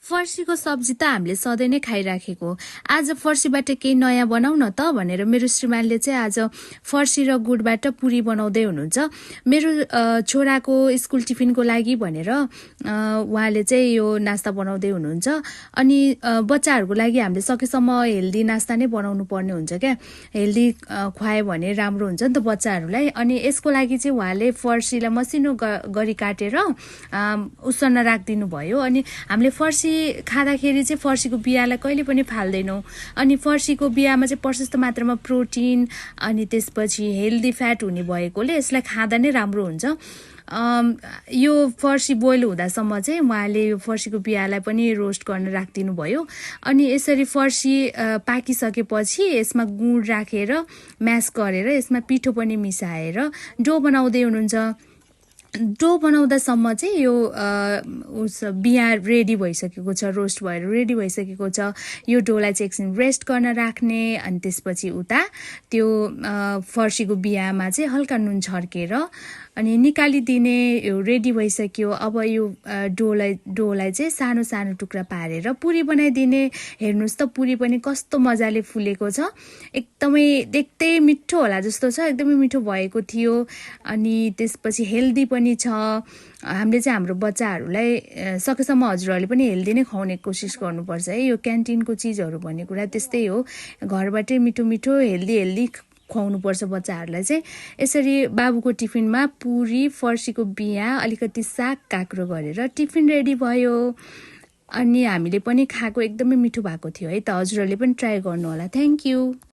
फर्सीको सब्जी त हामीले सधैँ नै खाइराखेको। आज फर्सीबाट केही नयाँ बनाऊ न त भनेर मेरो श्रीमानले चाहिँ आज फर्सी र गुडबाट पुरी बनाउँदै हुनुहुन्छ। मेरो छोराको स्कुल टिफिनको लागि भनेर उहाँले चाहिँ यो नास्ता बनाउँदै हुनुहुन्छ। अनि बच्चाहरूको लागि हामीले सकेसम्म हेल्दी नास्ता नै बनाउनु पर्ने हुन्छ क्या, हेल्दी खुवायो भने राम्रो हुन्छ नि त बच्चाहरूलाई। अनि यसको लागि चाहिँ उहाँले फर्सीलाई मसिनो गरी काटेर उसिन्न राखिदिनु भयो। अनि हामीले फर्सी खाँदाखेरि चाहिँ फर्सीको बियालाई कहिले पनि फाल्दैनौँ। अनि फर्सीको बियामा चाहिँ प्रशस्त मात्रामा प्रोटिन अनि त्यसपछि हेल्दी फ्याट हुने भएकोले यसलाई खाँदा नै राम्रो हुन्छ। यो फर्सी बोइल हुँदासम्म चाहिँ उहाँले यो फर्सीको बियालाई पनि रोस्ट गर्न राखिदिनु भयो। अनि यसरी फर्सी पाकिसकेपछि यसमा गुड राखेर म्यास गरेर यसमा पिठो पनि मिसाएर डो बनाउँदै हुनुहुन्छ। डो बनाउँदासम्म चाहिँ यो बिया रेडी भइसकेको छ, रोस्ट भएर रेडी भइसकेको छ। यो डोलाई चाहिँ एकछिन रेस्ट गर्न राख्ने, अनि त्यसपछि उता त्यो फर्सीको बियामा चाहिँ हल्का नुन छर्केर अनि निकालिदिने। यो रेडी भइसक्यो। अब यो डोलाई चाहिँ सानो सानो टुक्रा पारेर पुरी बनाइदिने। हेर्नुहोस् त पुरी पनि कस्तो मजाले फुलेको छ, एकदमै देख्दै मिठो होला जस्तो छ, एकदमै मिठो भएको थियो। अनि त्यसपछि हेल्दी पनि छ। हामीले चाहिँ हाम्रो बच्चाहरूलाई सकेसम्म हजुरहरूले पनि हेल्दी नै खुवाउने कोसिस गर्नुपर्छ है। यो क्यान्टिनको चिजहरू भन्ने कुरा त्यस्तै हो, घरबाटै मिठो मिठो हेल्दी खुवाउनुपर्छ बच्चाहरूलाई चाहिँ। यसरी बाबुको टिफिनमा पुरी, फर्सीको बिया, अलिकति साग काँक्रो गरेर टिफिन रेडी भयो। अनि हामीले पनि खाएको एकदमै मिठो भएको थियो है त। हजुरहरूले पनि ट्राई गर्नु होला। Thank you.